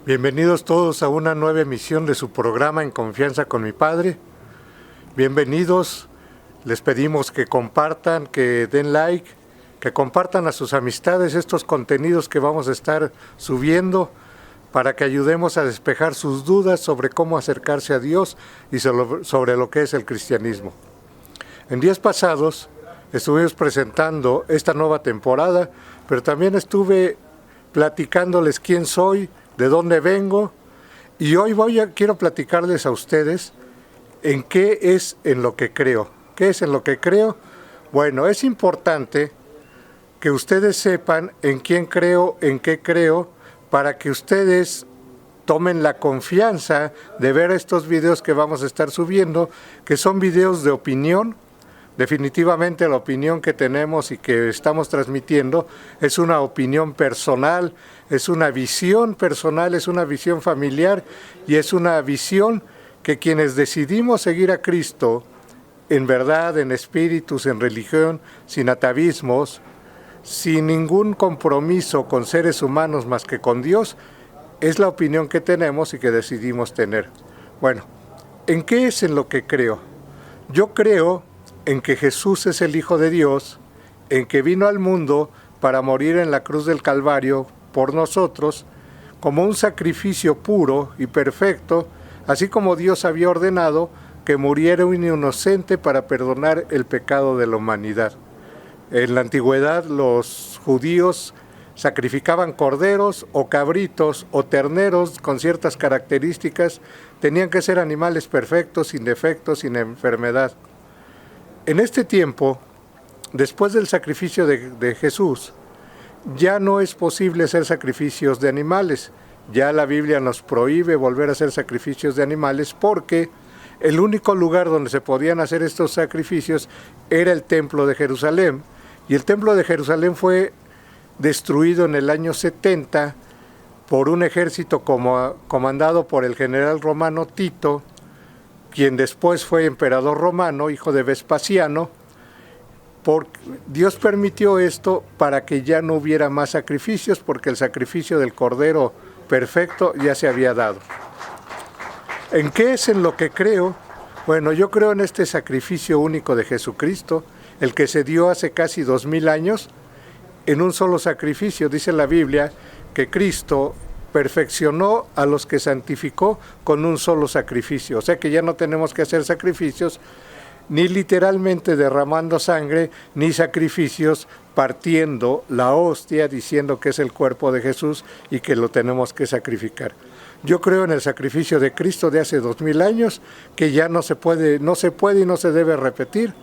Bienvenidos todos a una nueva emisión de su programa En Confianza con mi Padre. Bienvenidos, les pedimos que compartan, que den like, que compartan a sus amistades estos contenidos que vamos a estar subiendo para que ayudemos a despejar sus dudas sobre cómo acercarse a Dios y sobre lo que es el cristianismo. En días pasados estuvimos presentando esta nueva temporada, pero también estuve platicándoles quién soy, de dónde vengo, y hoy quiero platicarles a ustedes en qué es en lo que creo. ¿Qué es en lo que creo? Bueno, es importante que ustedes sepan en quién creo, en qué creo, para que ustedes tomen la confianza de ver estos videos que vamos a estar subiendo, que son videos de opinión. Definitivamente la opinión que tenemos y que estamos transmitiendo es una opinión personal, es una visión personal, es una visión familiar y es una visión que quienes decidimos seguir a Cristo en verdad, en espíritus, en religión, sin atavismos, sin ningún compromiso con seres humanos más que con Dios, es la opinión que tenemos y que decidimos tener. Bueno, ¿en qué es en lo que creo? Yo creo en que Jesús es el Hijo de Dios, en que vino al mundo para morir en la cruz del Calvario por nosotros, como un sacrificio puro y perfecto, así como Dios había ordenado que muriera un inocente para perdonar el pecado de la humanidad. En la antigüedad los judíos sacrificaban corderos o cabritos o terneros con ciertas características, tenían que ser animales perfectos, sin defectos, sin enfermedad. En este tiempo, después del sacrificio de Jesús, ya no es posible hacer sacrificios de animales. Ya la Biblia nos prohíbe volver a hacer sacrificios de animales porque el único lugar donde se podían hacer estos sacrificios era el Templo de Jerusalén. Y el Templo de Jerusalén fue destruido en el año 70 por un ejército comandado por el general romano Tito, quien después fue emperador romano, hijo de Vespasiano. Dios permitió esto para que ya no hubiera más sacrificios, porque el sacrificio del Cordero perfecto ya se había dado. ¿En qué es en lo que creo? Bueno, yo creo en este sacrificio único de Jesucristo, el que se dio hace casi 2000 años, en un solo sacrificio. Dice la Biblia que Cristo perfeccionó a los que santificó con un solo sacrificio. O sea que ya no tenemos que hacer sacrificios, ni literalmente derramando sangre, ni sacrificios partiendo la hostia, diciendo que es el cuerpo de Jesús y que lo tenemos que sacrificar. Yo creo en el sacrificio de Cristo de hace 2000 años, que ya no se puede y no se debe repetir.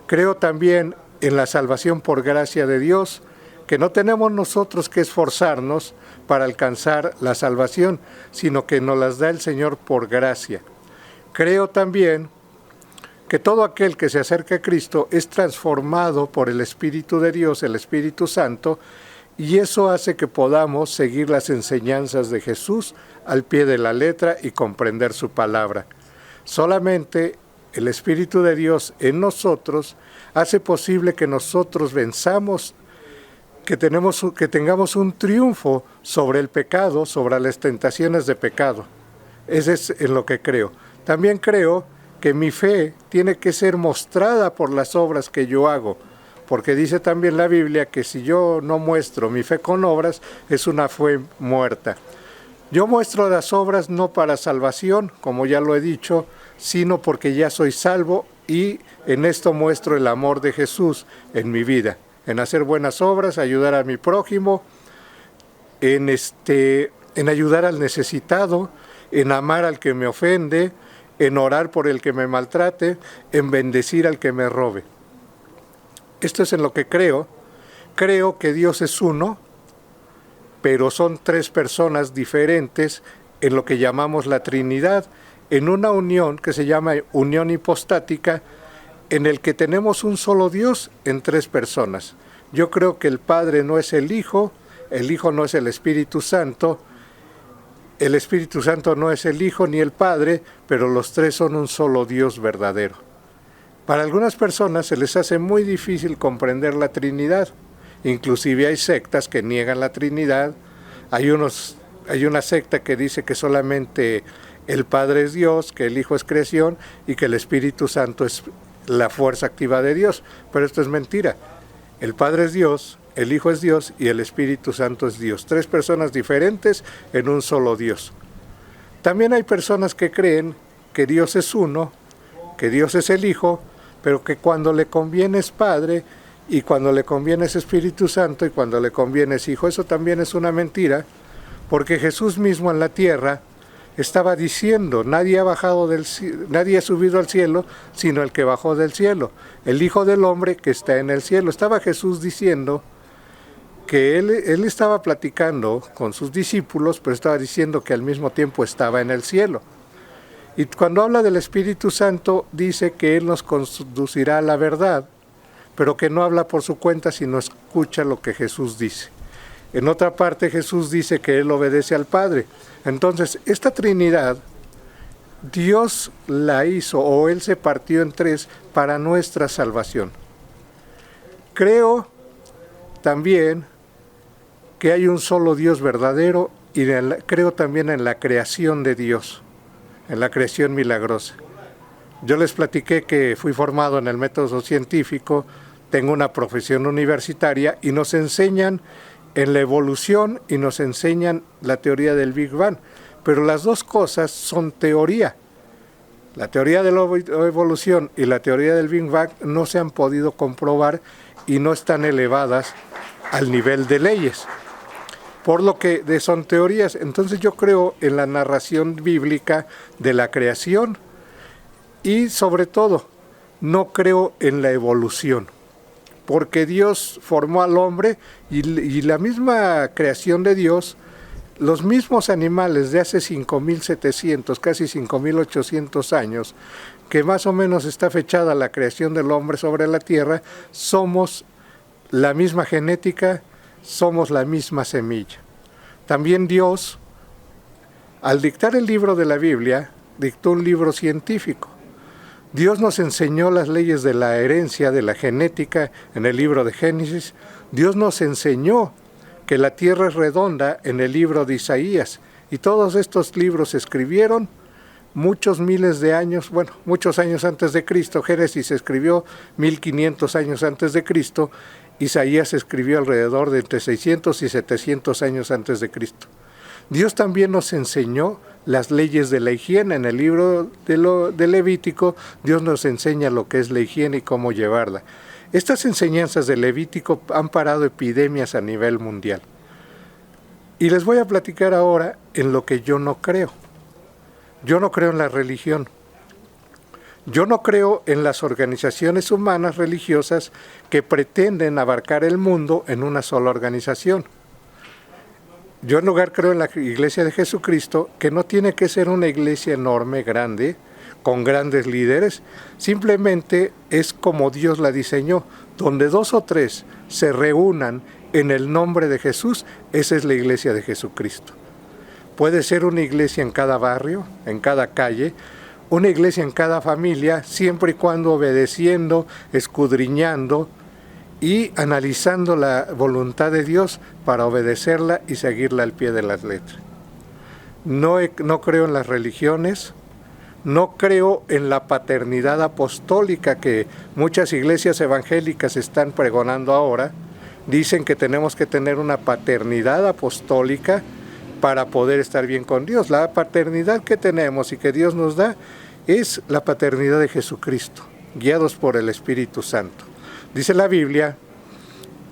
Creo también en la salvación por gracia de Dios, que no tenemos nosotros que esforzarnos para alcanzar la salvación, sino que nos las da el Señor por gracia. Creo también que todo aquel que se acerca a Cristo es transformado por el Espíritu de Dios, el Espíritu Santo, y eso hace que podamos seguir las enseñanzas de Jesús al pie de la letra y comprender su palabra. Solamente el Espíritu de Dios en nosotros hace posible que nosotros venzamos, que tengamos un triunfo sobre el pecado, sobre las tentaciones de pecado. Ese es en lo que creo. También creo que mi fe tiene que ser mostrada por las obras que yo hago, porque dice también la Biblia que si yo no muestro mi fe con obras, es una fe muerta. Yo muestro las obras no para salvación, como ya lo he dicho, sino porque ya soy salvo, y en esto muestro el amor de Jesús en mi vida, en hacer buenas obras, ayudar a mi prójimo, en ayudar al necesitado, en amar al que me ofende, en orar por el que me maltrate, en bendecir al que me robe. Esto es en lo que creo. Creo que Dios es uno, pero son tres personas diferentes en lo que llamamos la Trinidad, en una unión que se llama unión hipostática, en el que tenemos un solo Dios en tres personas. Yo creo que el Padre no es el Hijo no es el Espíritu Santo no es el Hijo ni el Padre, pero los tres son un solo Dios verdadero. Para algunas personas se les hace muy difícil comprender la Trinidad. Inclusive hay sectas que niegan la Trinidad. Hay unos hay una secta que dice que solamente el Padre es Dios, que el Hijo es creación y que el Espíritu Santo es la fuerza activa de Dios. Pero esto es mentira. El Padre es Dios, el Hijo es Dios y el Espíritu Santo es Dios. 3 personas diferentes en un solo Dios. También hay personas que creen que Dios es uno, que Dios es el Hijo, pero que cuando le conviene es Padre, y cuando le conviene es Espíritu Santo, y cuando le conviene es Hijo. Eso también es una mentira, porque Jesús mismo en la tierra estaba diciendo, nadie ha subido al cielo, sino el que bajó del cielo, el Hijo del Hombre que está en el cielo. Estaba Jesús diciendo que él estaba platicando con sus discípulos, pero estaba diciendo que al mismo tiempo estaba en el cielo. Y cuando habla del Espíritu Santo, dice que Él nos conducirá a la verdad, pero que no habla por su cuenta, sino escucha lo que Jesús dice. En otra parte, Jesús dice que Él obedece al Padre. Entonces, esta Trinidad, Dios la hizo, o Él se partió en 3 para nuestra salvación. Creo también que hay un solo Dios verdadero, y creo también en la creación de Dios, en la creación milagrosa. Yo les platiqué que fui formado en el método científico, tengo una profesión universitaria y nos enseñan en la evolución y nos enseñan la teoría del Big Bang, pero las dos cosas son teoría. La teoría de la evolución y la teoría del Big Bang no se han podido comprobar y no están elevadas al nivel de leyes, por lo que son teorías. Entonces yo creo en la narración bíblica de la creación y sobre todo no creo en la evolución, porque Dios formó al hombre y la misma creación de Dios, los mismos animales de hace 5.700, casi 5.800 años, que más o menos está fechada la creación del hombre sobre la tierra, somos la misma genética, somos la misma semilla. También Dios, al dictar el libro de la Biblia, dictó un libro científico. Dios nos enseñó las leyes de la herencia, de la genética, en el libro de Génesis. Dios nos enseñó que la tierra es redonda en el libro de Isaías. Y todos estos libros se escribieron muchos miles de años, muchos años antes de Cristo. Génesis se escribió 1500 años antes de Cristo. Isaías se escribió alrededor de entre 600 y 700 años antes de Cristo. Dios también nos enseñó las leyes de la higiene. En el libro de Levítico, Dios nos enseña lo que es la higiene y cómo llevarla. Estas enseñanzas de Levítico han parado epidemias a nivel mundial. Y les voy a platicar ahora en lo que yo no creo. Yo no creo en la religión. Yo no creo en las organizaciones humanas religiosas que pretenden abarcar el mundo en una sola organización. Yo en lugar creo en la Iglesia de Jesucristo, que no tiene que ser una iglesia enorme, grande, con grandes líderes, simplemente es como Dios la diseñó, donde 2 o 3 se reúnan en el nombre de Jesús, esa es la Iglesia de Jesucristo. Puede ser una iglesia en cada barrio, en cada calle, una iglesia en cada familia, siempre y cuando obedeciendo, escudriñando y analizando la voluntad de Dios para obedecerla y seguirla al pie de las letras. No creo en las religiones, no creo en la paternidad apostólica que muchas iglesias evangélicas están pregonando ahora. Dicen que tenemos que tener una paternidad apostólica para poder estar bien con Dios. La paternidad que tenemos y que Dios nos da es la paternidad de Jesucristo, guiados por el Espíritu Santo. Dice la Biblia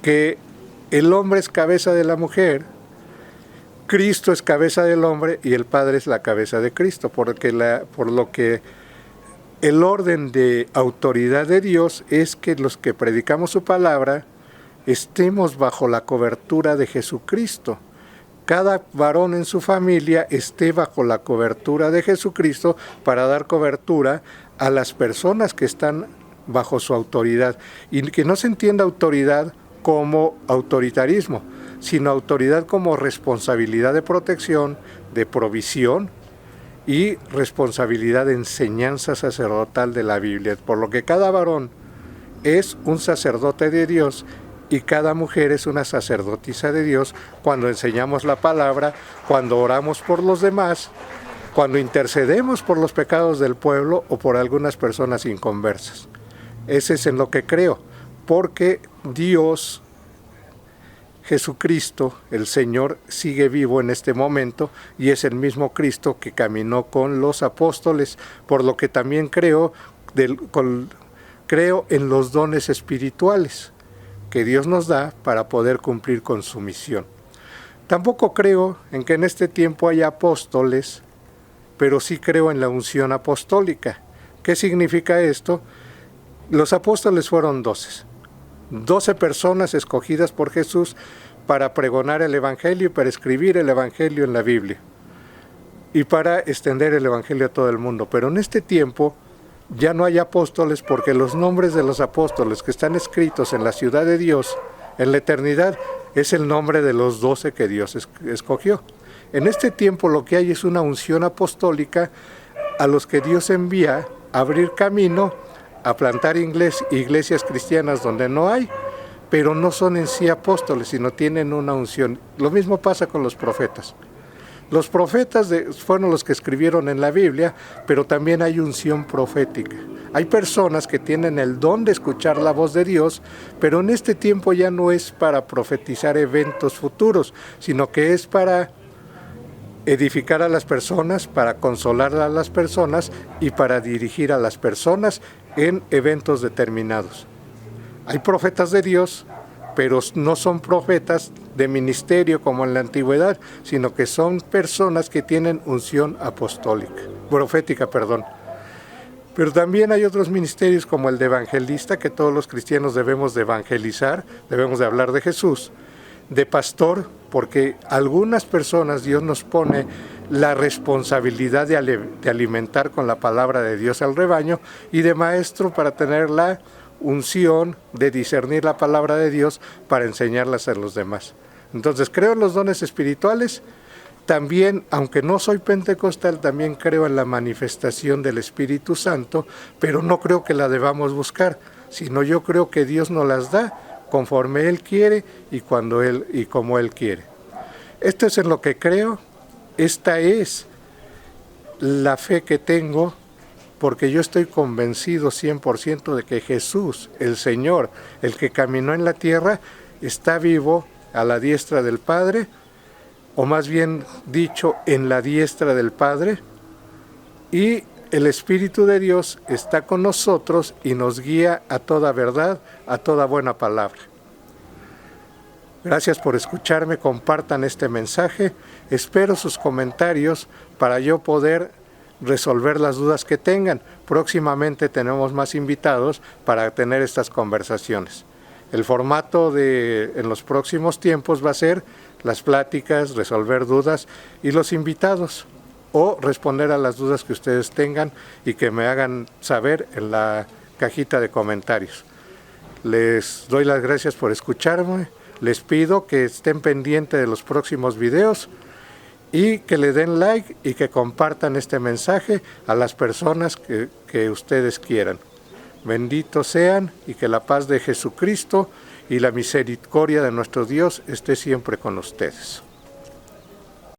que el hombre es cabeza de la mujer, Cristo es cabeza del hombre y el Padre es la cabeza de Cristo, por lo que el orden de autoridad de Dios es que los que predicamos su palabra estemos bajo la cobertura de Jesucristo. Cada varón en su familia esté bajo la cobertura de Jesucristo para dar cobertura a las personas que están bajo su autoridad. Y que no se entienda autoridad como autoritarismo, sino autoridad como responsabilidad de protección, de provisión y responsabilidad de enseñanza sacerdotal de la Biblia. Por lo que cada varón es un sacerdote de Dios y cada mujer es una sacerdotisa de Dios cuando enseñamos la palabra, cuando oramos por los demás, cuando intercedemos por los pecados del pueblo o por algunas personas inconversas. Ese es en lo que creo, porque Dios, Jesucristo, el Señor, sigue vivo en este momento y es el mismo Cristo que caminó con los apóstoles, por lo que también creo en los dones espirituales que Dios nos da para poder cumplir con su misión. Tampoco creo en que en este tiempo haya apóstoles, pero sí creo en la unción apostólica. ¿Qué significa esto? Los apóstoles fueron 12 personas escogidas por Jesús para pregonar el Evangelio y para escribir el Evangelio en la Biblia y para extender el Evangelio a todo el mundo. Pero en este tiempo ya no hay apóstoles porque los nombres de los apóstoles que están escritos en la ciudad de Dios, en la eternidad, es el nombre de los 12 que Dios escogió. En este tiempo lo que hay es una unción apostólica a los que Dios envía a abrir camino, a plantar iglesias cristianas donde no hay, pero no son en sí apóstoles, sino tienen una unción. Lo mismo pasa con los profetas. Los profetas fueron los que escribieron en la Biblia, pero también hay unción profética. Hay personas que tienen el don de escuchar la voz de Dios, pero en este tiempo ya no es para profetizar eventos futuros, sino que es para edificar a las personas, para consolar a las personas y para dirigir a las personas en eventos determinados. Hay profetas de Dios, pero no son profetas de ministerio como en la antigüedad, sino que son personas que tienen unción profética. Pero también hay otros ministerios como el de evangelista, que todos los cristianos debemos de evangelizar, debemos de hablar de Jesús, de pastor, porque algunas personas Dios nos pone la responsabilidad de alimentar con la palabra de Dios al rebaño, y de maestro para tener la unción de discernir la palabra de Dios para enseñarlas a los demás. Entonces creo en los dones espirituales, también, aunque no soy pentecostal, también creo en la manifestación del Espíritu Santo, pero no creo que la debamos buscar, sino yo creo que Dios nos las da conforme Él quiere y como Él quiere. Esto es en lo que creo, esta es la fe que tengo, porque yo estoy convencido 100% de que Jesús, el Señor, el que caminó en la tierra, está vivo a la diestra del Padre, o más bien dicho, en la diestra del Padre, y el Espíritu de Dios está con nosotros y nos guía a toda verdad, a toda buena palabra. Gracias por escucharme, compartan este mensaje, espero sus comentarios para yo poder resolver las dudas que tengan. Próximamente tenemos más invitados para tener estas conversaciones. El formato en los próximos tiempos va a ser las pláticas, resolver dudas y los invitados, o responder a las dudas que ustedes tengan y que me hagan saber en la cajita de comentarios. Les doy las gracias por escucharme, les pido que estén pendientes de los próximos videos y que le den like y que compartan este mensaje a las personas que ustedes quieran. Benditos sean y que la paz de Jesucristo y la misericordia de nuestro Dios esté siempre con ustedes.